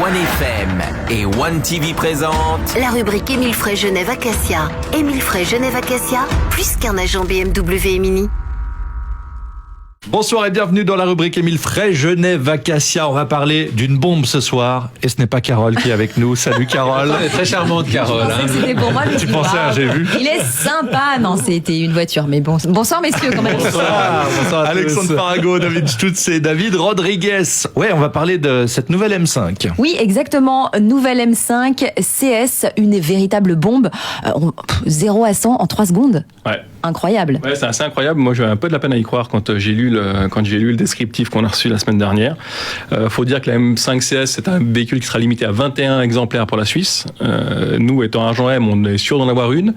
OneFM et OneTV présentent la rubrique Émile Frey Genève Acacia. Émile Frey Genève Acacia, plus qu'un agent BMW et Mini. Bonsoir et bienvenue dans la rubrique Émile Frey Genève Acacia. On va parler d'une bombe ce soir et ce n'est pas Carole qui est avec nous. Salut Carole. Elle est très charmante Carole. Je pensais que c'était pour moi, mais Tu pensais, j'ai vu. il est sympa. Non, c'était une voiture, mais bon. Bonsoir messieurs quand même. Bonsoir à Alexandre tous. Farago, David Stutz et David Rodriguez. Ouais, on va parler de cette nouvelle M5. Oui, exactement. Nouvelle M5 CS, une véritable bombe. 0 à 100 en 3 secondes. Ouais. Incroyable. Ouais, c'est assez incroyable. Moi, j'ai un peu de la peine à y croire quand j'ai lu le descriptif qu'on a reçu la semaine dernière. Faut dire que la M5 CS, c'est un véhicule qui sera limité à 21 exemplaires pour la Suisse. Nous, étant agent M, on est sûr d'en avoir une.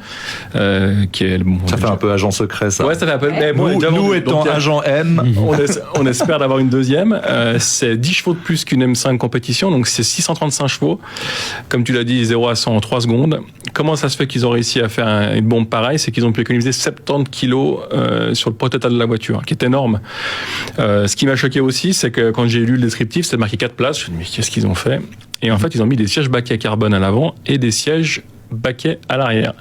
Qui est, bon, Ça fait un peu agent secret, ça. Ouais, ça fait un peu. Mais bon, Nous étant agent M, on espère d'avoir une deuxième. C'est 10 chevaux de plus qu'une M5 compétition, donc c'est 635 chevaux. Comme tu l'as dit, 0 à 100 en 3 secondes. Comment ça se fait qu'ils ont réussi à faire une bombe pareille? C'est qu'ils ont pu économiser 70 kilos sur le poids total de la voiture, qui est énorme. Ce qui m'a choqué aussi, c'est que quand j'ai lu le descriptif, c'était marqué 4 places. Je me suis dit, mais qu'est-ce qu'ils ont fait? Et en fait, ils ont mis des sièges baquets carbone à l'avant et des sièges baquet à l'arrière.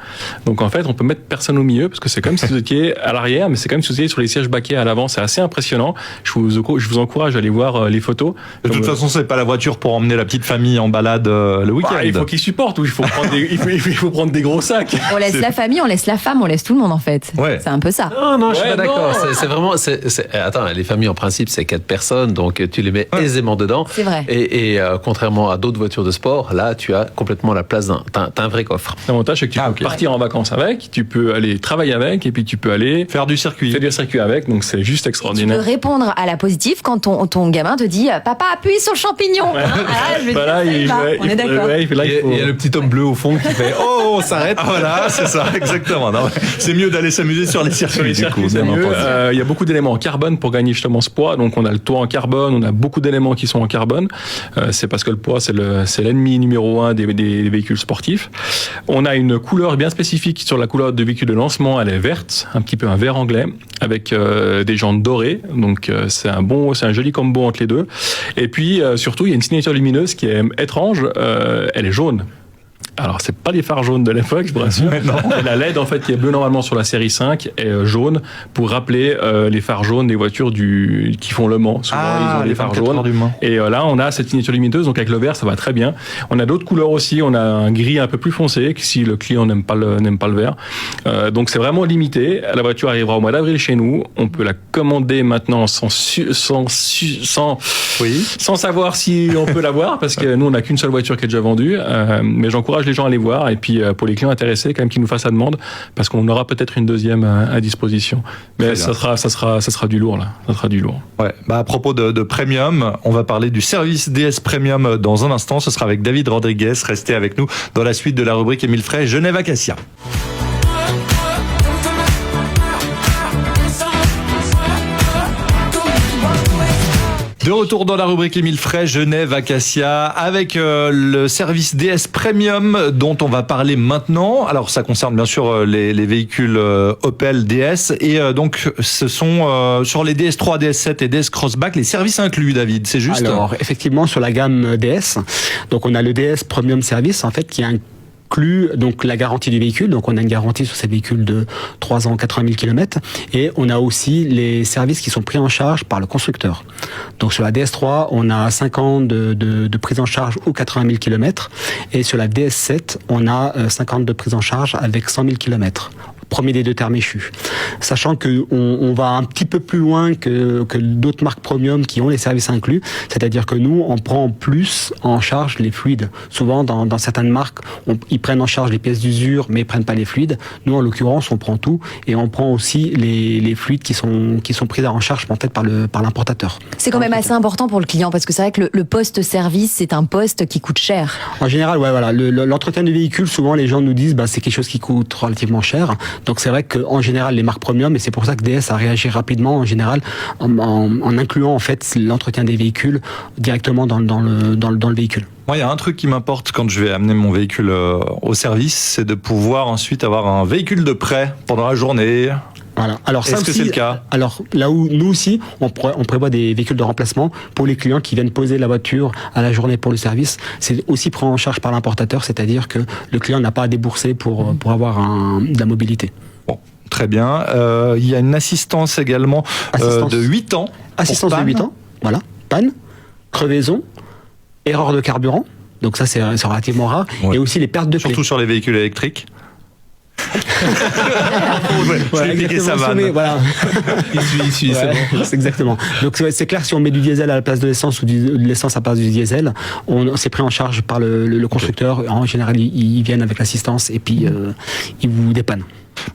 Donc en fait, on peut mettre personne au milieu parce que c'est comme si vous étiez à l'arrière, mais c'est comme si vous étiez sur les sièges baquets à l'avant. C'est assez impressionnant. Je vous encourage à aller voir les photos. de toute façon, c'est pas la voiture pour emmener la petite famille en balade le week-end. Il faut qu'ils supportent ou il faut prendre des gros sacs. On laisse la famille, on laisse la femme, on laisse tout le monde en fait. Ouais. C'est un peu ça. Non, je suis Ouais, pas d'accord. non. C'est vraiment. Attends, les familles en principe, c'est 4 personnes, donc tu les mets aisément dedans. C'est vrai. Et contrairement à d'autres voitures de sport, là, tu as complètement la place t'as un vrai coffre. L'avantage, c'est que tu peux partir en vacances avec, tu peux aller travailler avec, et puis tu peux aller Faire du circuit. faire du circuit avec. Donc c'est juste Tu peux extraordinaire. répondre à la positive quand ton gamin te dit papa appuie sur le champignon. Je vais Voilà, dire, ça y va. On est d'accord. Il y a le petit homme bleu au fond qui fait Oh, on s'arrête. Ah, voilà, c'est ça, exactement. Non, c'est mieux d'aller s'amuser sur les circuits, du coup. C'est bien mieux. entendu. Il y a beaucoup d'éléments en carbone pour gagner justement ce poids. Donc on a le toit en carbone, on a beaucoup d'éléments qui sont en carbone. C'est parce que le poids, c'est l'ennemi numéro 1 des véhicules sportifs. On a une couleur bien spécifique sur la couleur de véhicule de lancement. Elle est verte, un petit peu un vert anglais, avec des jantes dorées. Donc c'est un joli combo entre les deux. Et puis surtout, il y a une signature lumineuse qui est étrange. Elle est jaune. Alors, c'est pas les phares jaunes de l'époque, je vous rassure. La LED, en fait, qui est bleue normalement sur la série 5, est jaune pour rappeler les phares jaunes des voitures qui font Le Mans. Souvent, ils ont les phares jaunes. Et là, on a cette signature lumineuse, donc avec le vert, ça va très bien. On a d'autres couleurs aussi. On a un gris un peu plus foncé, si le client n'aime pas le vert. Donc, c'est vraiment limité. La voiture arrivera au mois d'avril chez nous. On peut la commander maintenant sans savoir si on peut l'avoir, parce que nous, on n'a qu'une seule voiture qui est déjà vendue. Mais j'encourage les gens à aller voir, et puis pour les clients intéressés, quand même qu'ils nous fassent la demande, parce qu'on aura peut-être une deuxième à disposition. Mais ça sera du lourd là. Ça sera du lourd. Ouais. À propos de premium, on va parler du service DS Premium dans un instant. Ce sera avec David Rodriguez. Restez avec nous dans la suite de la rubrique Émile Frey Genève Acacia. De retour dans la rubrique Émile Frey Genève Acacia avec le service DS Premium dont on va parler maintenant. Alors ça concerne bien sûr les véhicules Opel DS et donc ce sont sur les DS3, DS7 et DS Crossback les services inclus, David, c'est juste? Alors effectivement sur la gamme DS, donc on a le DS Premium Service en fait qui inclut donc la garantie du véhicule, donc on a une garantie sur ces véhicules de 3 ans, 80 000 km, et on a aussi les services qui sont pris en charge par le constructeur. Donc sur la DS3, on a 5 ans de prise en charge ou 80 000 km, et sur la DS7, on a 5 ans de prise en charge avec 100 000 km. Premier des deux termes échus. Sachant qu'on va un petit peu plus loin que d'autres marques premium qui ont les services inclus, c'est-à-dire que nous, on prend plus en charge les fluides. Souvent, dans certaines marques, ils prennent en charge les pièces d'usure, mais ils prennent pas les fluides. Nous, en l'occurrence, on prend tout, et on prend aussi les fluides qui sont pris en charge peut-être par l'importateur. C'est quand même assez important pour le client, parce que c'est vrai que le poste-service, c'est un poste qui coûte cher. En général, ouais, voilà. L'entretien du véhicule, souvent, les gens nous disent, c'est quelque chose qui coûte relativement cher. Donc c'est vrai qu'en général les marques premium, et c'est pour ça que DS a réagi rapidement en général en incluant en fait l'entretien des véhicules directement dans le véhicule. Moi, il y a un truc qui m'importe quand je vais amener mon véhicule au service, c'est de pouvoir ensuite avoir un véhicule de prêt pendant la journée. Voilà. Alors, ça Est-ce que aussi, c'est le cas? Alors, là où nous aussi, on prévoit des véhicules de remplacement pour les clients qui viennent poser la voiture à la journée pour le service. C'est aussi pris en charge par l'importateur, c'est-à-dire que le client n'a pas à débourser pour avoir de la mobilité. Bon, très bien. Il y a une assistance également de 8 ans. Assistance de 8 ans, voilà. Panne, crevaison, erreur de carburant. Donc ça, c'est relativement rare. Ouais. Et aussi les pertes de clés. Surtout sur les véhicules électriques. Voilà, expliquer sa exactement, vanne. voilà. Il suit, c'est Ouais, bon. c'est exactement. Donc c'est clair, si on met du diesel à la place de l'essence ou de l'essence à la place du diesel, c'est pris en charge par le constructeur. En général, ils viennent avec l'assistance et puis ils vous dépannent.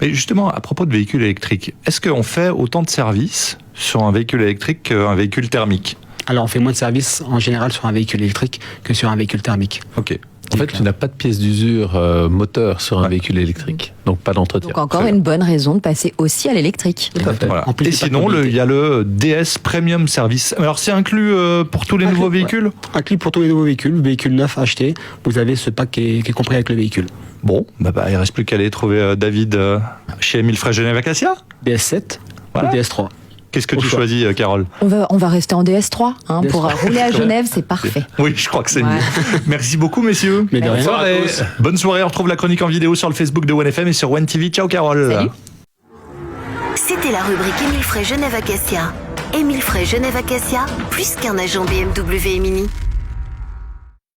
Mais justement, à propos de véhicules électriques, est-ce qu'on fait autant de services sur un véhicule électrique qu'un véhicule thermique? Alors on fait moins de services en général sur un véhicule électrique que sur un véhicule thermique. Ok. En fait, tu n'as pas de pièce d'usure moteur sur un véhicule électrique, donc pas d'entretien. Donc encore une bonne raison de passer aussi à l'électrique. Tout à fait. Voilà. En plus, Et c'est pas de sinon, mobilité. il y a le DS Premium Service. Alors, c'est inclus pour tous les Inclus, nouveaux ouais. véhicules? Inclus pour tous les nouveaux véhicules neufs achetés, vous avez ce pack qui est compris avec le véhicule. Bon, il reste plus qu'à aller trouver David chez Émile Frey Genève Acacia. DS7 Voilà. ou DS3. Qu'est-ce que Au tu choix. choisis, Carole? On va rester en DS3 hein, pour DS3. rouler à Genève, c'est parfait. Oui, je crois que c'est Ouais. mieux. Merci beaucoup, messieurs. Mais de Bonne rien. Soirée. Bonne soirée. On retrouve la chronique en vidéo sur le Facebook de OneFM et sur OneTV. Ciao, Carole. Salut. C'était la rubrique Émile Frey Genève Acacia. Émile Frey Genève Acacia, plus qu'un agent BMW et Mini.